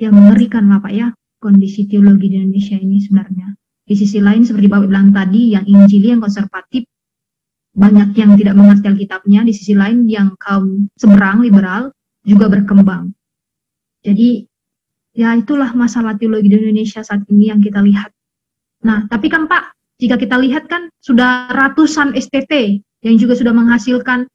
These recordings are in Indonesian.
Ya mengerikan lah Pak ya, kondisi teologi di Indonesia ini sebenarnya. Di sisi lain seperti Bapak bilang tadi, yang Injili, yang konservatif, banyak yang tidak mengerti Alkitabnya. Di sisi lain yang kaum seberang, liberal, juga berkembang. Jadi ya itulah masalah teologi di Indonesia saat ini yang kita lihat. Nah, tapi kan Pak, jika kita lihat kan sudah ratusan STT yang juga sudah menghasilkan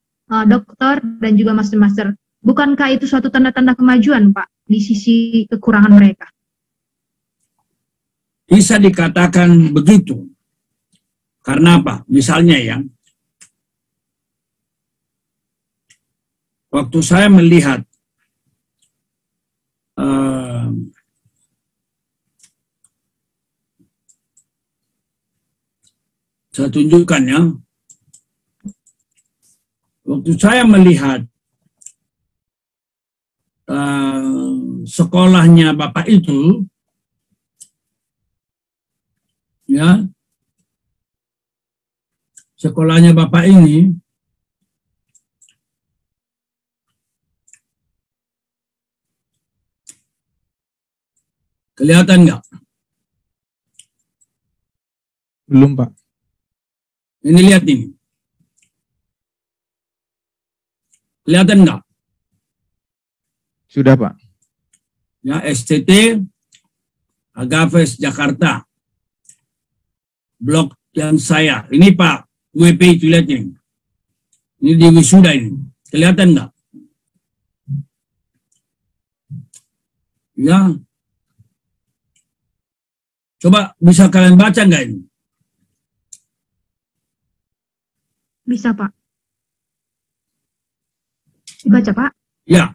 dokter dan juga master-master. Bukankah itu suatu tanda-tanda kemajuan Pak di sisi kekurangan mereka? Bisa dikatakan begitu. Karena apa? Misalnya ya, waktu saya melihat saya tunjukkan ya, waktu saya melihat sekolahnya Bapak itu, ya, sekolahnya Bapak ini, kelihatan nggak? Belum, Pak. Ini lihat ini. Kelihatan nggak? Sudah, Pak. Ya, STT Agapes Jakarta. Blok yang saya. Ini Pak WP itu, lihat ini. Ini di wisuda ini. Kelihatan nggak? Ya. Coba bisa kalian baca nggak ini? Bisa Pak. Dibaca Pak. Ya.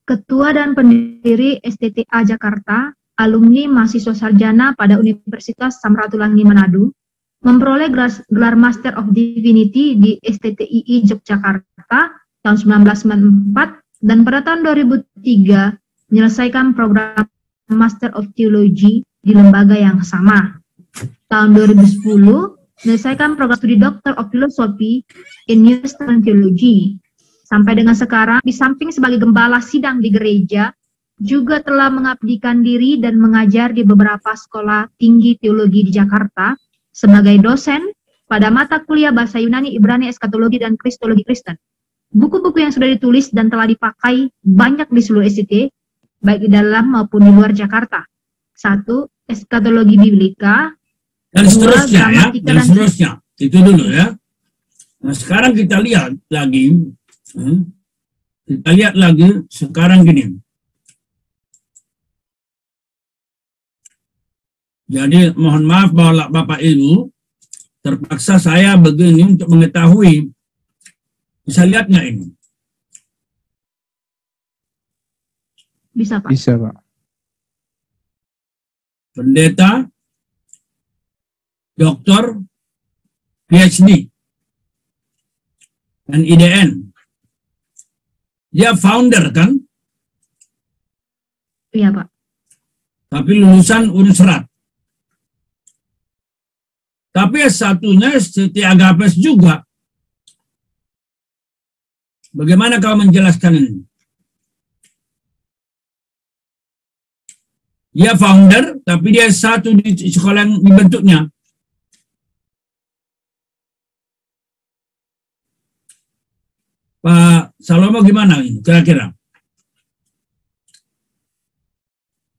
Ketua dan pendiri STTA Jakarta, alumni mahasiswa sarjana pada Universitas Samratulangi Manado, memperoleh gelar Master of Divinity di STTII Yogyakarta tahun 1994 dan pada tahun 2003 menyelesaikan program Master of Theology di lembaga yang sama. Tahun 2010 menyelesaikan program studi Doctor of Philosophy in New Testament Theology. Sampai dengan sekarang, di samping sebagai gembala sidang di gereja, juga telah mengabdikan diri dan mengajar di beberapa sekolah tinggi teologi di Jakarta sebagai dosen pada mata kuliah bahasa Yunani, Ibrani, Eskatologi, dan Kristologi Kristen. Buku-buku yang sudah ditulis dan telah dipakai banyak di seluruh STT, baik di dalam maupun di luar Jakarta. 1. Eskatologi Biblika. Dan seterusnya ya, dan seterusnya. Itu dulu ya. Nah sekarang kita lihat lagi, sekarang gini. Jadi mohon maaf Bapak Ibu, terpaksa saya begini untuk mengetahui. Bisa lihat nggak ini? Bisa Pak. Bisa, Pak. Pendeta, doktor, PhD, dan IDN. Dia founder kan? Iya Pak. Tapi lulusan Unserat. Tapi satunya STT Agapes juga. Bagaimana kau menjelaskan ini? Dia founder, tapi dia satu di sekolah yang dibentuknya. Pak Salomo gimana ini kira-kira?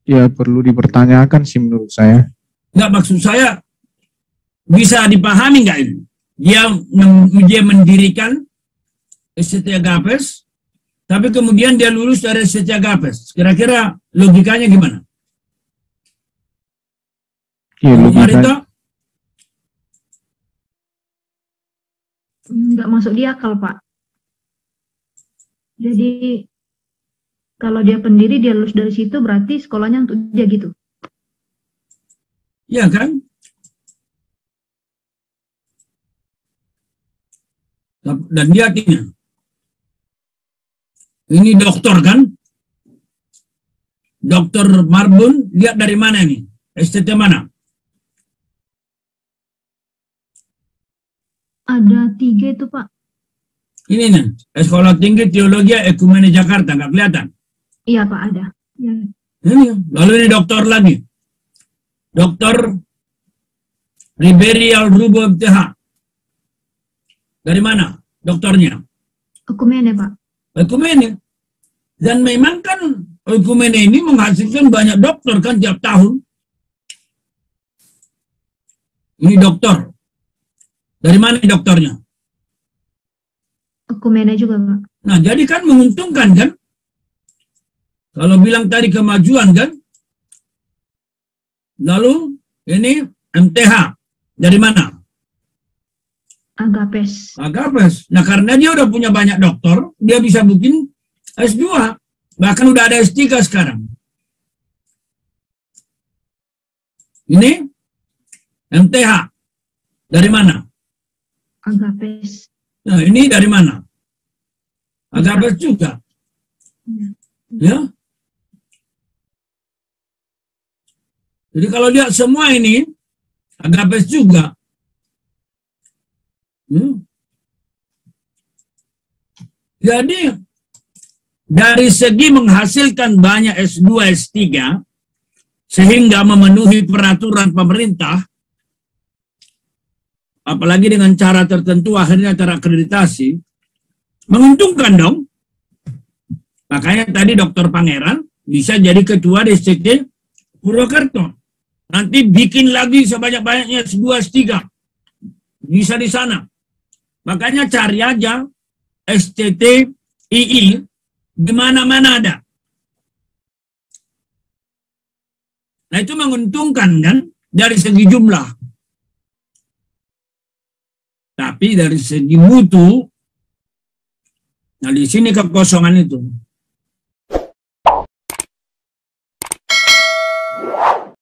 Ya perlu dipertanyakan sih menurut saya. Nggak, maksud saya bisa dipahami nggak ini? Dia mendirikan STT Agapes, tapi kemudian dia lulus dari STT Agapes. Kira-kira logikanya gimana? Ya, Marita? Nggak masuk di akal Pak. Jadi kalau dia pendiri, dia lulus dari situ, berarti sekolahnya untuk dia gitu. Iya kan? Dan dia artinya, ini dokter kan? Dokter Marbun, lihat dari mana nih? STT mana? Ada 3 itu Pak. Ini nih, Sekolah Tinggi Teologi Ekumene Jakarta, nggak kelihatan? Iya Pak, ada. Ya. Lalu ini dokter lagi. Dokter Riberi Al-Rubo MTH. Dari mana dokternya? Ekumene, Pak. Ekumene. Dan memang kan Ekumene ini menghasilkan banyak dokter kan tiap tahun. Ini dokter. Dari mana dokternya? Ekumene juga, Pak. Nah, jadi kan menguntungkan kan? Kalau bilang tadi kemajuan kan? Lalu ini MTH. Dari mana? Agapes. Agapes. Nah, karena dia udah punya banyak dokter, dia bisa bikin S2. Bahkan udah ada S3 sekarang. Ini MTH. Dari mana? Agapes. Nah, ini dari mana? Agapes juga. Ya. Jadi kalau lihat semua ini, Agapes juga. Jadi, dari segi menghasilkan banyak S2, S3, sehingga memenuhi peraturan pemerintah, apalagi dengan cara tertentu, akhirnya cara akreditasi, menguntungkan dong. Makanya tadi Dr. Pangeran bisa jadi ketua DSCT Purwokerto. Nanti bikin lagi sebanyak-banyaknya S2, S3. Bisa di sana. Makanya cari aja STT II di mana-mana ada. Nah itu menguntungkan kan dari segi jumlah. Tapi dari segi mutu, nah di sini kekosongan itu.